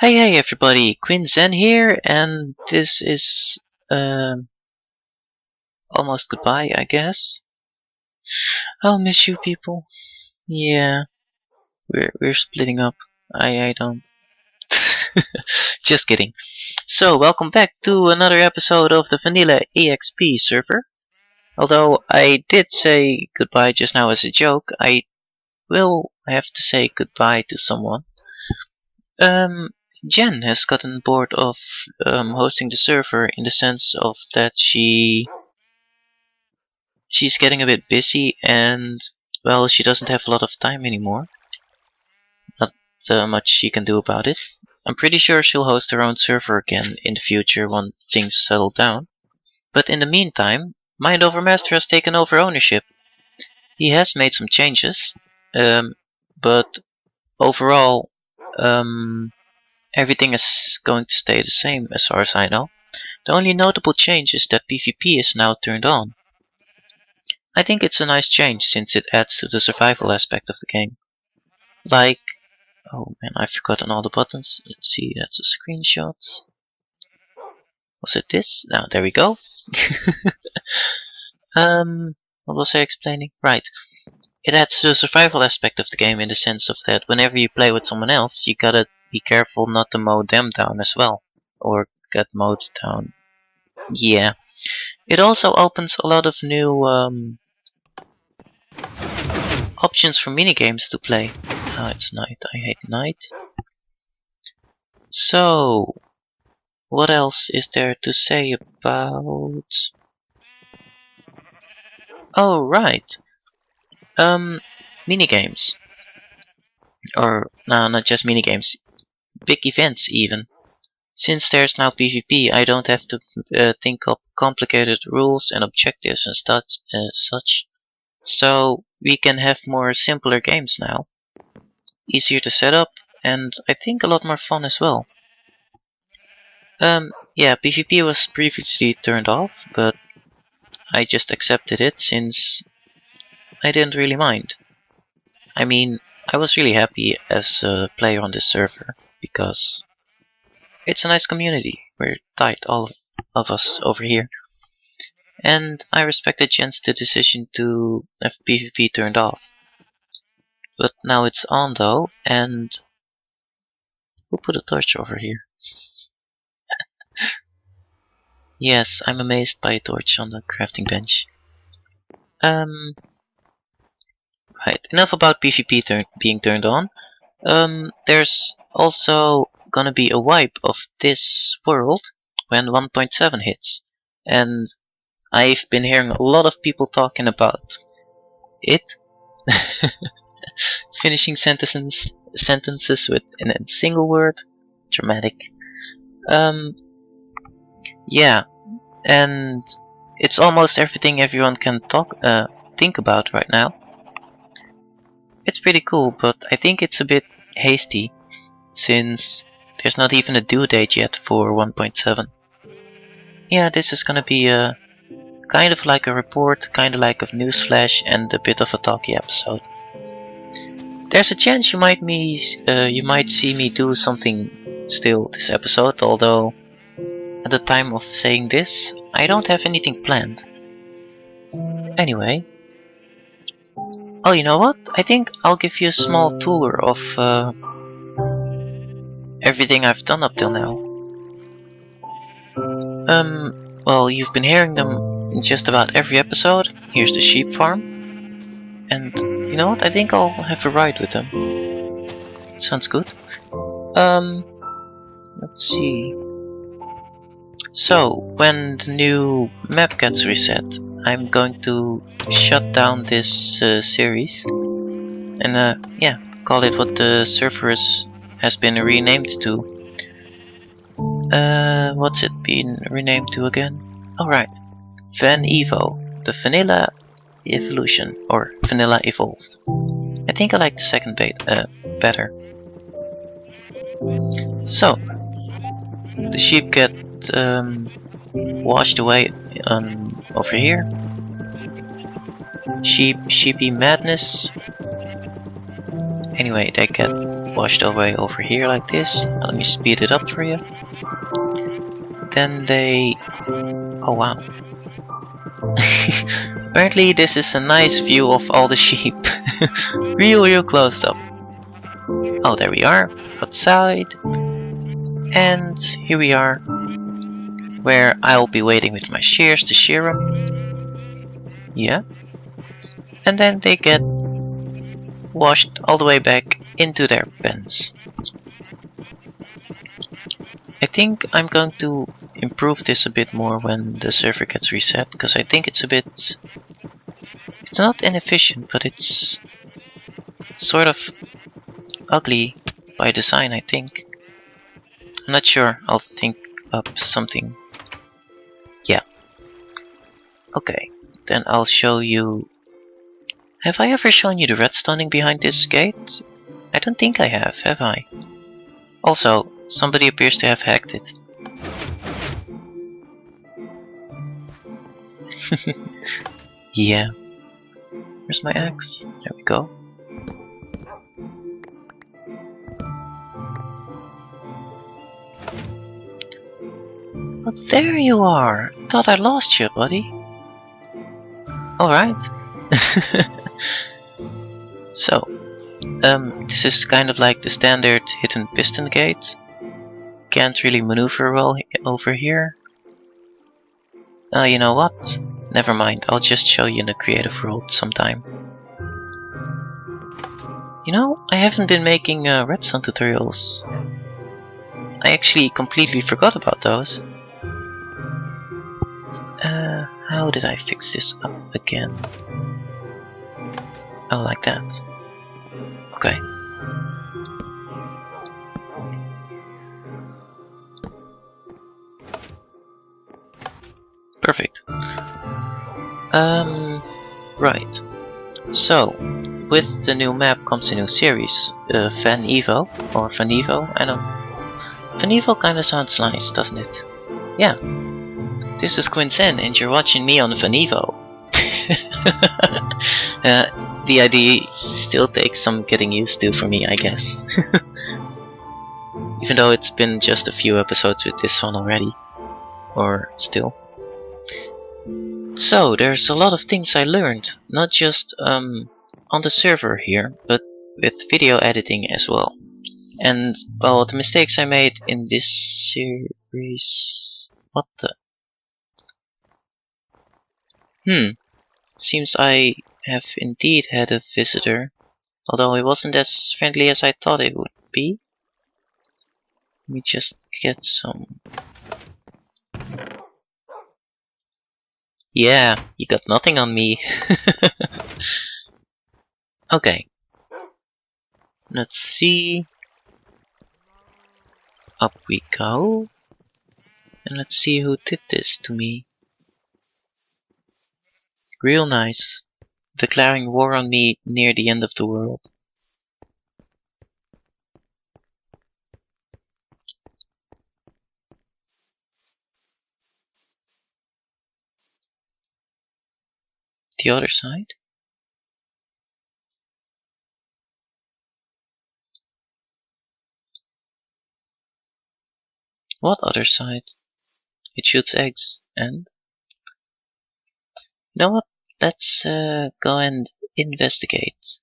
Hey everybody, QuinXen here, and this is almost goodbye, I guess. I'll miss you people. Yeah, we're splitting up. I don't. Just kidding. So welcome back to another episode of the Vanilla EXP server. Although I did say goodbye just now as a joke, I will have to say goodbye to someone. Jen has gotten bored of hosting the server in the sense of that she's getting a bit busy and well, she doesn't have a lot of time anymore. Not much she can do about it. I'm pretty sure she'll host her own server again in the future when things settle down. But in the meantime, Mind Over Master has taken over ownership. He has made some changes, but overall, everything is going to stay the same as far as I know. The only notable change is that PvP is now turned on. I think it's a nice change since it adds to the survival aspect of the game. Like, oh man, I've forgotten all the buttons. Let's see, that's a screenshot. Was it this? No, there we go. What was I explaining? Right. It adds to the survival aspect of the game in the sense of that whenever you play with someone else, you gotta be careful not to mow them down as well. Or get mowed down. Yeah. It also opens a lot of new options for minigames to play. Ah, it's night. I hate night. So, what else is there to say about... Oh, right. Minigames. Or, no, not just minigames. Big events, even. Since there's now PvP, I don't have to think up complicated rules and objectives and such. So, we can have more simpler games now. Easier to set up, and I think a lot more fun as well. Yeah, PvP was previously turned off, but I just accepted it since I didn't really mind. I mean, I was really happy as a player on this server, because it's a nice community. We're tight, all of us over here. And I respected Jen's decision to have PvP turned off. But now it's on though, and we'll put a torch over here. Yes, I'm amazed by a torch on the crafting bench. Right, enough about PvP being turned on. There's also gonna be a wipe of this world when 1.7 hits. And I've been hearing a lot of people talking about it. Finishing sentences with in a single word. Dramatic. Yeah, and it's almost everything everyone can think about right now. It's pretty cool, but I think it's a bit hasty, since there's not even a due date yet for 1.7. Yeah, this is gonna be a kind of like a report, kind of like a newsflash, and a bit of a talky episode. There's a chance you might see me do something still this episode, although at the time of saying this, I don't have anything planned. Anyway. Oh, you know what? I think I'll give you a small tour of everything I've done up till now. Well, you've been hearing them in just about every episode. Here's the sheep farm. And you know what? I think I'll have a ride with them. Sounds good. Let's see. So, when the new map gets reset, I'm going to shut down this series and yeah, call it what the server has been renamed to. What's it been renamed to again? Alright, Van Evo, the Vanilla Evolution, or Vanilla Evolved. I think I like the second better. So, the sheep get washed away over here. Sheepy madness. Anyway, they get washed away over here like this. Let me speed it up for you. Then they... oh wow. Apparently this is a nice view of all the sheep. real close up. Oh, there we are, outside. And here we are, where I'll be waiting with my shears to shear them. Yeah. And then they get washed all the way back into their pens. I think I'm going to improve this a bit more when the server gets reset, because I think it's a bit... it's not inefficient, but it's sort of ugly by design, I think. I'm not sure, I'll think up something. Yeah. Okay, then I'll show you... have I ever shown you the redstoning behind this gate? I don't think I have I? Also, somebody appears to have hacked it. Yeah. Where's my axe? There we go. Oh, there you are! Thought I lost you, buddy. Alright. So, this is kind of like the standard hidden piston gate. Can't really maneuver well over here. You know what? Never mind, I'll just show you in the creative world sometime. You know, I haven't been making redstone tutorials. I actually completely forgot about those. How did I fix this up again? Oh, like that. Okay. Perfect. Right. So, with the new map comes a new series, Van Evo, or Van Evo, I don't know. Van Evo kinda sounds nice, doesn't it? Yeah. This is QuinXen, and you're watching me on Van Evo. The idea still takes some getting used to for me, I guess. Even though it's been just a few episodes with this one already. Or still. So, there's a lot of things I learned, not just on the server here, but with video editing as well. And, well, the mistakes I made in this series... what the... Seems I have indeed had a visitor, although it wasn't as friendly as I thought it would be. Let me just get some... yeah, you got nothing on me. Okay. Let's see. Up we go. And let's see who did this to me. Real nice. Declaring war on me near the end of the world. The other side? What other side? It shoots eggs, and? You know what? Let's go and investigate.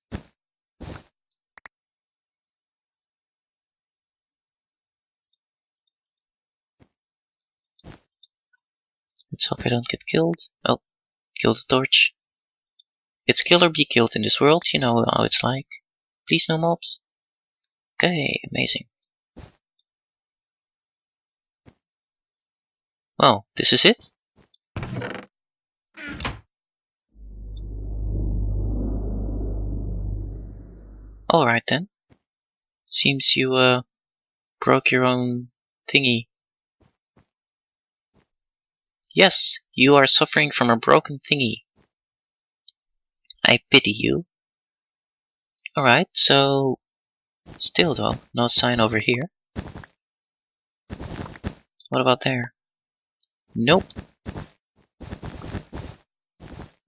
Let's hope I don't get killed. Oh, kill the torch. It's kill or be killed in this world, you know how it's like. Please no mobs. Okay, amazing. Well, this is it. Alright then. Seems you broke your own thingy. Yes, you are suffering from a broken thingy. I pity you. Alright, so... still though, no sign over here. What about there? Nope.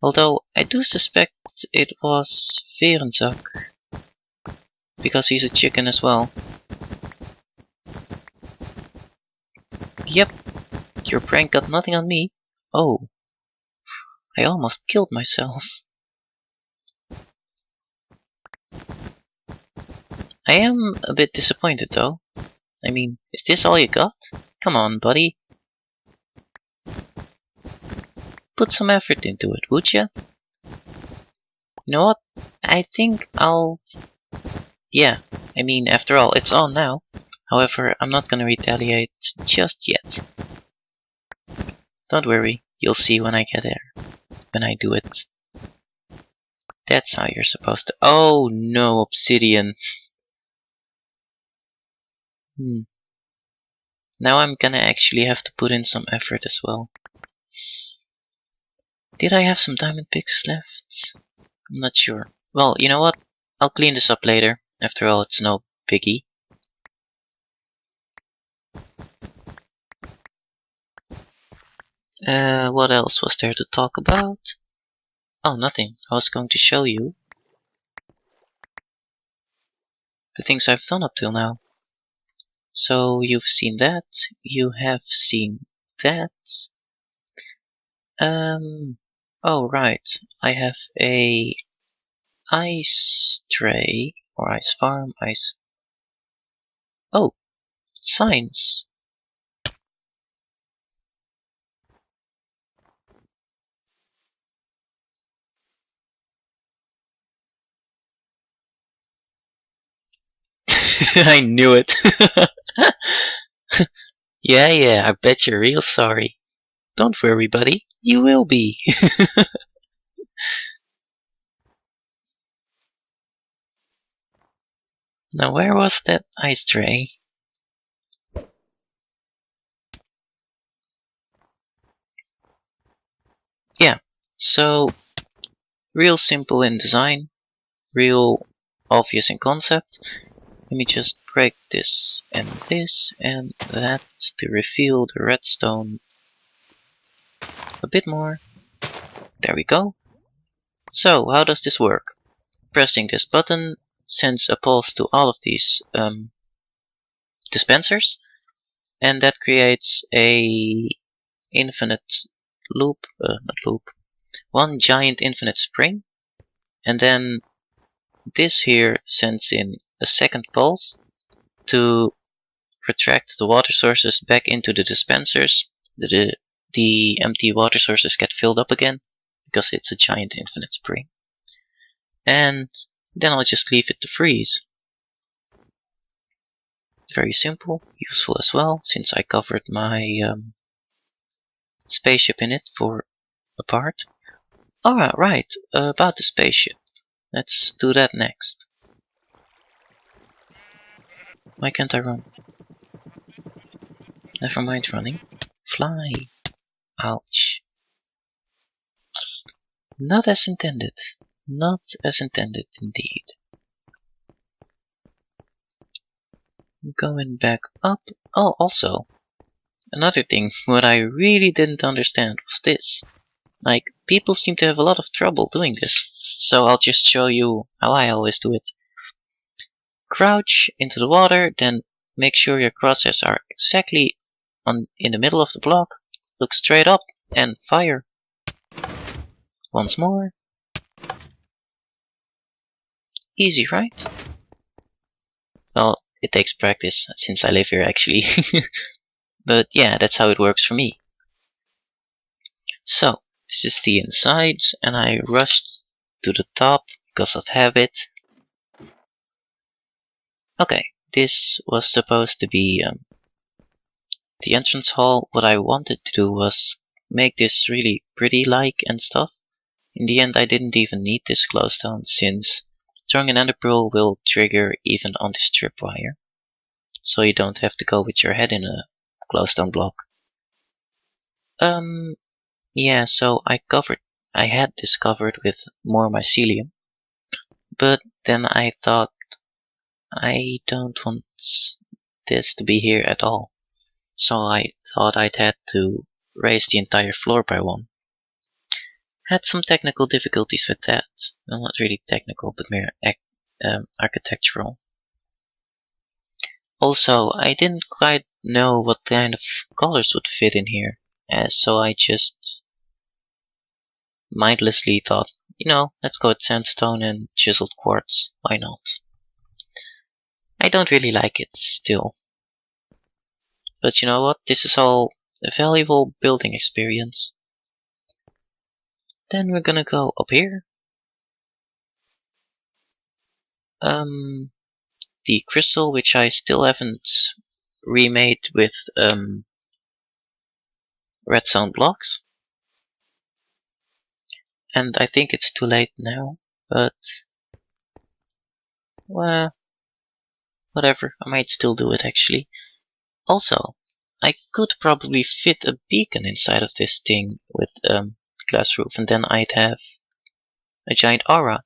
Although, I do suspect it was Verenzak. because he's a chicken as well. Yep, your prank got nothing on me. Oh, I almost killed myself. I am a bit disappointed though. I mean, is this all you got? Come on, buddy. Put some effort into it, would ya? You know what? I think I'll... Yeah, I mean, after all, it's on now. However, I'm not gonna retaliate just yet. Don't worry, you'll see when I get there. When I do it. That's how you're supposed to... Oh no, obsidian. Now I'm gonna actually have to put in some effort as well. Did I have some diamond picks left? I'm not sure. Well, you know what? I'll clean this up later. After all, it's no biggie. What else was there to talk about? Oh, nothing. I was going to show you the things I've done up till now. So you've seen that. You have seen that. Oh right. I have a ice tray or ice farm. Oh, signs. I knew it. Yeah, I bet you're real sorry. Don't worry, buddy. You will be. Now, where was that ice tray? Yeah, so real simple in design, real obvious in concept. Let me just break this and that to reveal the redstone a bit more. There we go. So, how does this work? Pressing this button sends a pulse to all of these dispensers, and that creates a infinite loop, one giant infinite spring, and then this here sends in a second pulse to retract the water sources back into the dispensers. The empty water sources get filled up again because it's a giant infinite spring. And then I'll just leave it to freeze. Very simple, useful as well, since I covered my spaceship in it for a part. Alright, right, about the spaceship. Let's do that next. Why can't I run? Never mind running. Fly. Ouch. Not as intended. Not as intended indeed. Going back up. Oh, also, another thing, what I really didn't understand was this. Like, people seem to have a lot of trouble doing this, so I'll just show you how I always do it. Crouch into the water, then make sure your crosshairs are exactly in the middle of the block. Look straight up and fire. Once more. Easy, right? Well, it takes practice, since I live here actually. But yeah, that's how it works for me. So, this is the inside, and I rushed to the top because of habit. Okay, this was supposed to be the entrance hall. What I wanted to do was make this really pretty-like and stuff. In the end, I didn't even need this glowstone, since throwing an ender pearl will trigger even on this tripwire. So you don't have to go with your head in a glowstone block. Yeah, so I had this covered with more mycelium, but then I thought I don't want this to be here at all. So I thought I'd had to raise the entire floor by one. Had some technical difficulties with that. Well, not really technical, but more architectural. Also, I didn't quite know what kind of colors would fit in here, so I just mindlessly thought, let's go with sandstone and chiseled quartz. Why not? I don't really like it still. But you know what? This is all a valuable building experience. Then we're gonna go up here. The crystal, which I still haven't remade with redstone blocks. And I think it's too late now, but well, whatever, I might still do it actually. Also, I could probably fit a beacon inside of this thing with glass roof, and then I'd have a giant aura.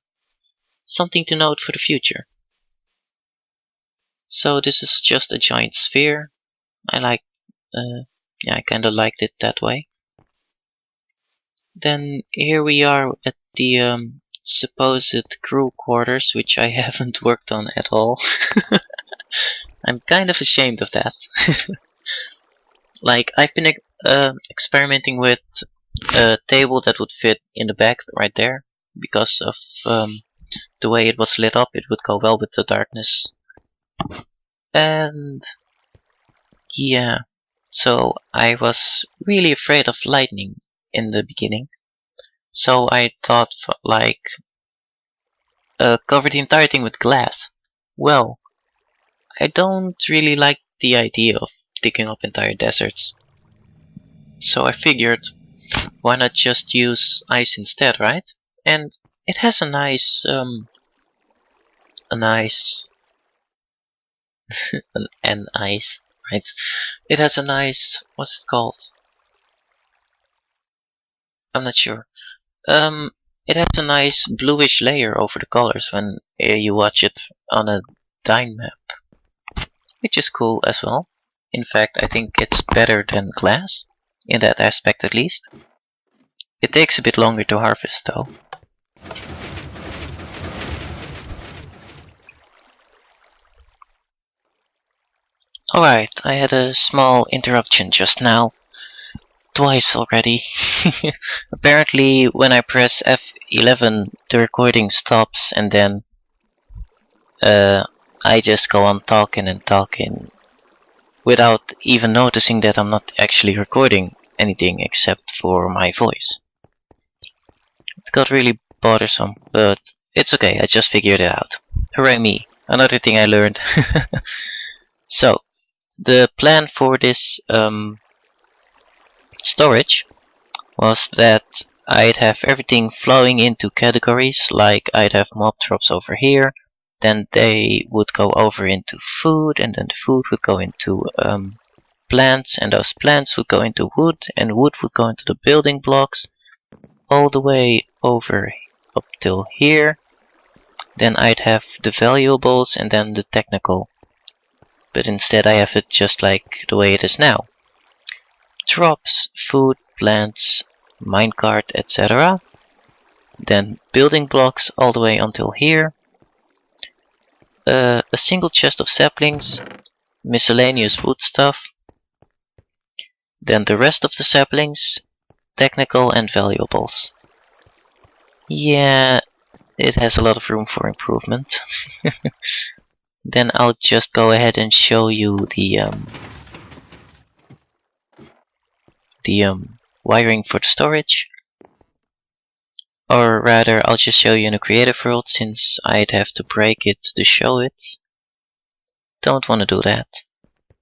Something to note for the future. So this is just a giant sphere. I kinda liked it that way. Then here we are at the supposed crew quarters, which I haven't worked on at all. I'm kind of ashamed of that. Like, I've been experimenting with a table that would fit in the back right there. Because of the way it was lit up, it would go well with the darkness. And yeah, so I was really afraid of lightning in the beginning. So I thought, like, cover the entire thing with glass. Well, I don't really like the idea of digging up entire deserts. So I figured, why not just use ice instead, right? And it has a nice, an ice, right? It has a nice, what's it called? I'm not sure. It has a nice bluish layer over the colors when you watch it on a dime map, which is cool as well. In fact, I think it's better than glass, in that aspect at least. It takes a bit longer to harvest though. Alright, I had a small interruption just now. Twice already. Apparently, when I press F11, the recording stops, and then I just go on talking and talking without even noticing that I'm not actually recording anything except for my voice. It got really bothersome, but it's okay, I just figured it out. Hooray me, another thing I learned. So, the plan for this storage was that I'd have everything flowing into categories, like I'd have mob drops over here, then they would go over into food, and then the food would go into plants, and those plants would go into wood, and wood would go into the building blocks, all the way over up till here. Then I'd have the valuables and then the technical. But instead I have it just like the way it is now. Drops, food, plants, minecart, etc. Then building blocks all the way until here. A single chest of saplings, miscellaneous wood stuff. Then the rest of the saplings, technical and valuables. Yeah, it has a lot of room for improvement. Then I'll just go ahead and show you the wiring for the storage. Or rather, I'll just show you in a creative world, since I'd have to break it to show it. Don't want to do that.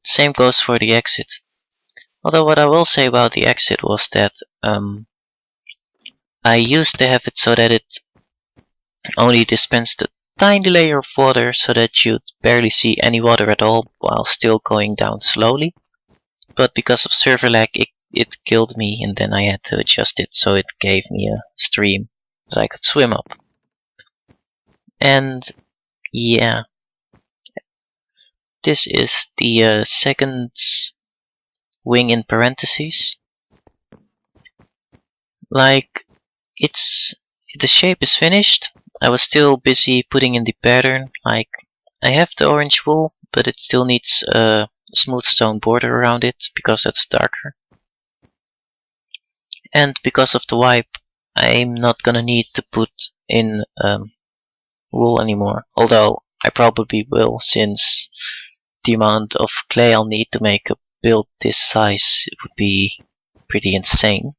Same goes for the exit. Although what I will say about the exit was that I used to have it so that it only dispensed a tiny layer of water so that you'd barely see any water at all while still going down slowly. But because of server lag, it killed me, and then I had to adjust it so it gave me a stream that I could swim up. And yeah, this is the second wing in parentheses. Like, the shape is finished. I was still busy putting in the pattern. Like, I have the orange wool, but it still needs a smooth stone border around it because that's darker. And because of the wipe, I'm not gonna need to put in wool anymore, although I probably will, since the amount of clay I'll need to make a build this size would be pretty insane.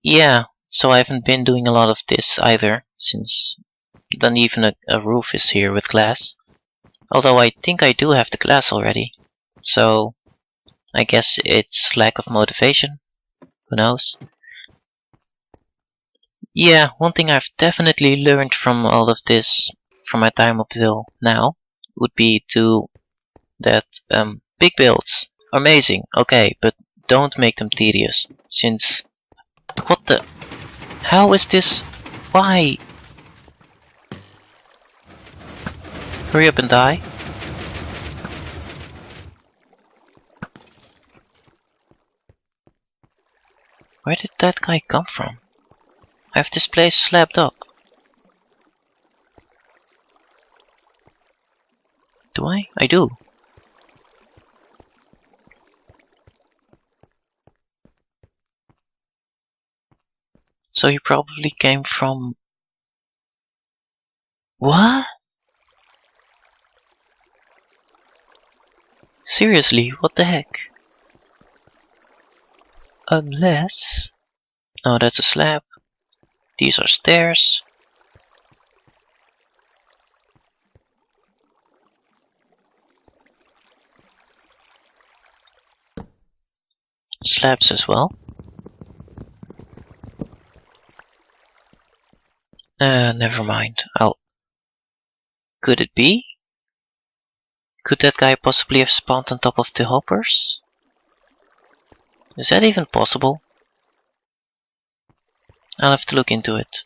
Yeah, so I haven't been doing a lot of this either, since not even a roof is here with glass. Although I think I do have the glass already, so I guess it's lack of motivation, who knows. Yeah, one thing I've definitely learned from all of this, from my time up till now, would be that big builds are amazing, okay, but don't make them tedious, since what the... How is this... Why? Hurry up and die. Where did that guy come from? I have this place slabbed up. Do I? I do. So he probably came from... What? Seriously, what the heck? Unless... Oh, that's a slab. These are stairs. Slabs as well. Never mind. Could it be? Could that guy possibly have spawned on top of the hoppers? Is that even possible? I'll have to look into it.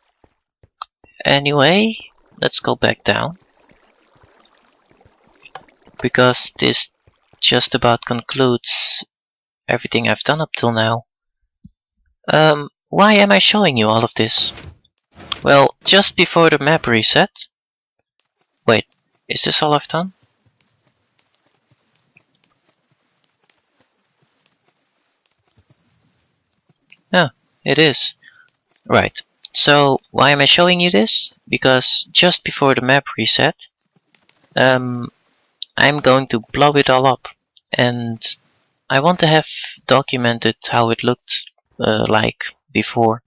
Anyway, let's go back down. Because this just about concludes everything I've done up till now. Why am I showing you all of this? Well, just before the map reset... Wait, is this all I've done? Yeah, it is. Right, so why am I showing you this? Because just before the map reset, I'm going to blow it all up. And I want to have documented how it looked like before.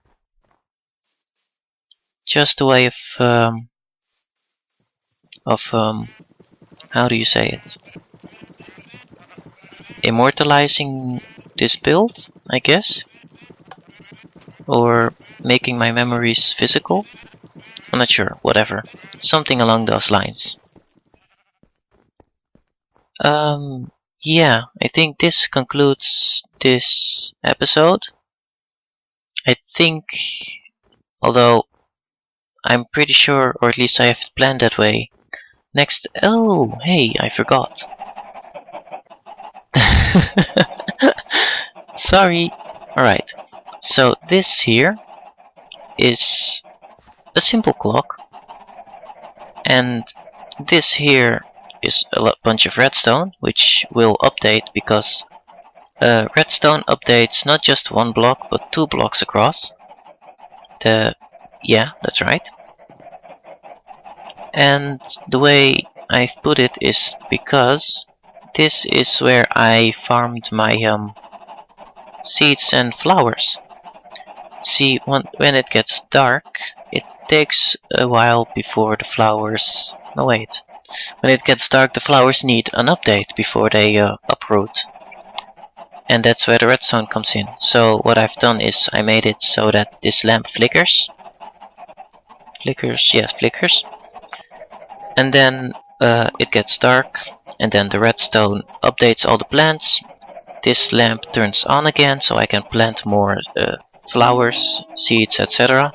Just a way of how do you say it? Immortalizing this build, I guess? Or making my memories physical? I'm not sure, whatever. Something along those lines. Yeah, I think this concludes this episode. I think, although I'm pretty sure, or at least I have it planned that way. Next, oh, hey, I forgot. Sorry. Alright, so this here is a simple clock, and this here is a bunch of redstone, which will update because redstone updates not just one block but 2 blocks across. Yeah, that's right. And the way I've put it is because this is where I farmed my seeds and flowers. See, when it gets dark, it takes a while before the flowers... No, wait. When it gets dark, the flowers need an update before they uproot. And that's where the redstone comes in. So what I've done is I made it so that this lamp flickers. Yes, flickers. And then it gets dark, and then the redstone updates all the plants. This lamp turns on again, so I can plant more flowers, seeds, etc.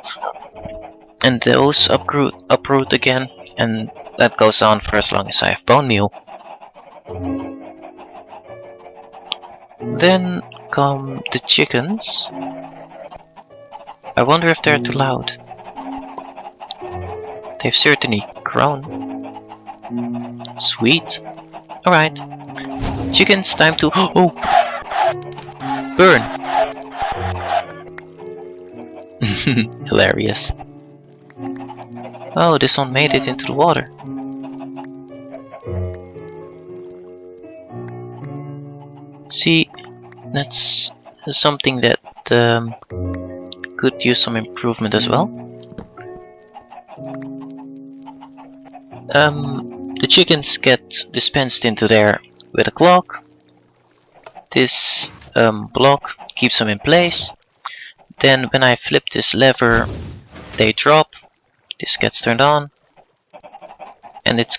And those uproot again, and that goes on for as long as I have bone meal. Then come the chickens. I wonder if they're too loud. They've certainly grown. Sweet. Alright. Chickens, time to... Oh! Burn! Hilarious. Oh, this one made it into the water. See, that's something that could use some improvement as well. The chickens get dispensed into there with a clock. This block keeps them in place. Then when I flip this lever, they drop. This gets turned on, and it's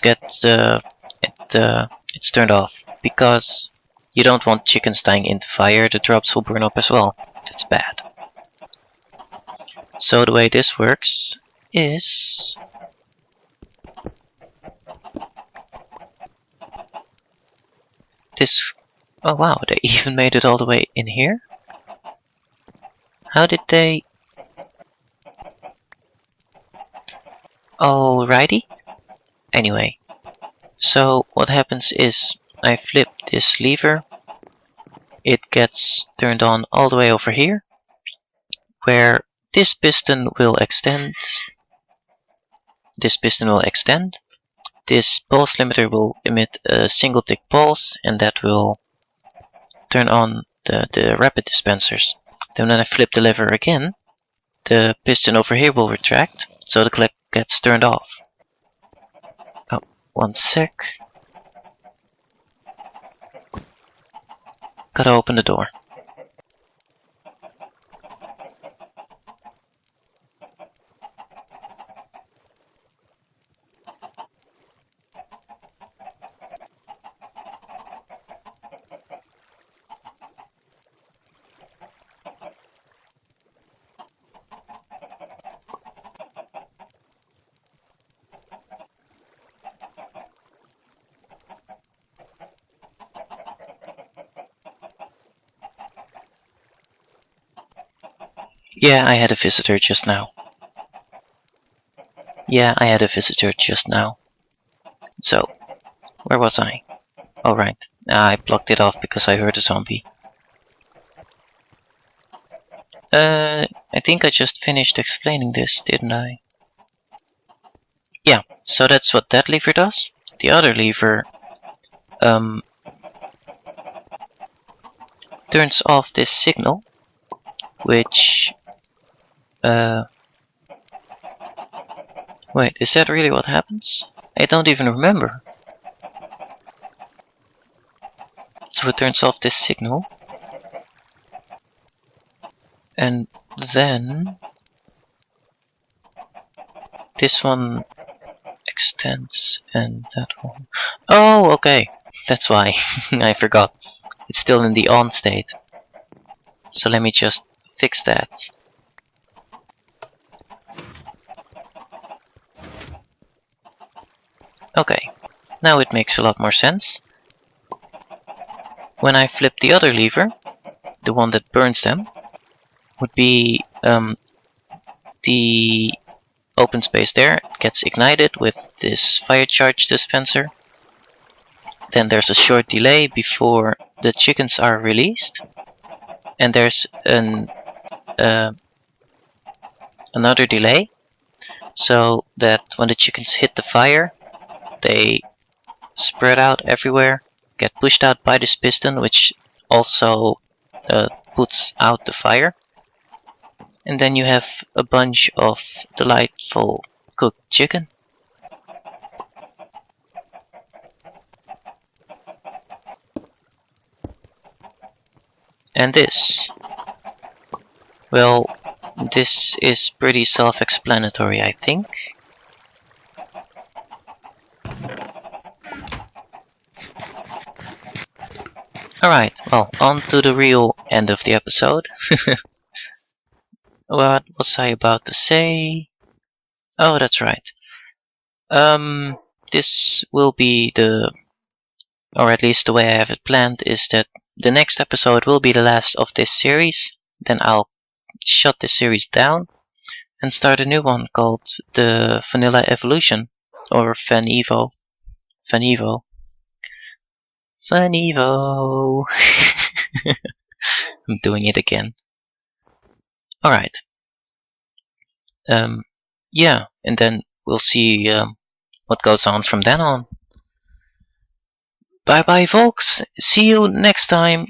turned off, because you don't want chickens dying in the fire. The drops will burn up as well. That's bad. So the way this works is this. Oh wow, they even made it all the way in here. How did they? Alrighty. Anyway, so what happens is I flip this lever. It gets turned on all the way over here, where this piston will extend. This piston will extend. This pulse limiter will emit a single tick pulse, and that will turn on the rapid dispensers. Then when I flip the lever again, the piston over here will retract, so the clock gets turned off. Oh, one sec. Gotta open the door. Yeah, I had a visitor just now. So, where was I? Oh right, I blocked it off because I heard a zombie. I think I just finished explaining this, didn't I? Yeah, so that's what that lever does. The other lever turns off this signal, which wait, is that really what happens? I don't even remember. So it turns off this signal, and then this one extends, and that one. Oh, okay, that's why. I forgot. It's still in the on state. So let me just fix that. Okay, now it makes a lot more sense. When I flip the other lever, the one that burns them, would be the open space there. It gets ignited with this fire charge dispenser. Then there's a short delay before the chickens are released, and there's another delay, so that when the chickens hit the fire, they spread out everywhere, get pushed out by this piston, which also puts out the fire. And then you have a bunch of delightful cooked chicken. And this, well, this is pretty self-explanatory, I think. Alright, well, on to the real end of the episode. What was I about to say? Oh, that's right. This will be or at least the way I have it planned, is that the next episode will be the last of this series. Then I'll shut this series down and start a new one called the Vanilla Evolution, or Van Evo. Funevo. Funevo. I'm doing it again. Alright. Yeah, and then we'll see what goes on from then on. Bye bye, folks. See you next time.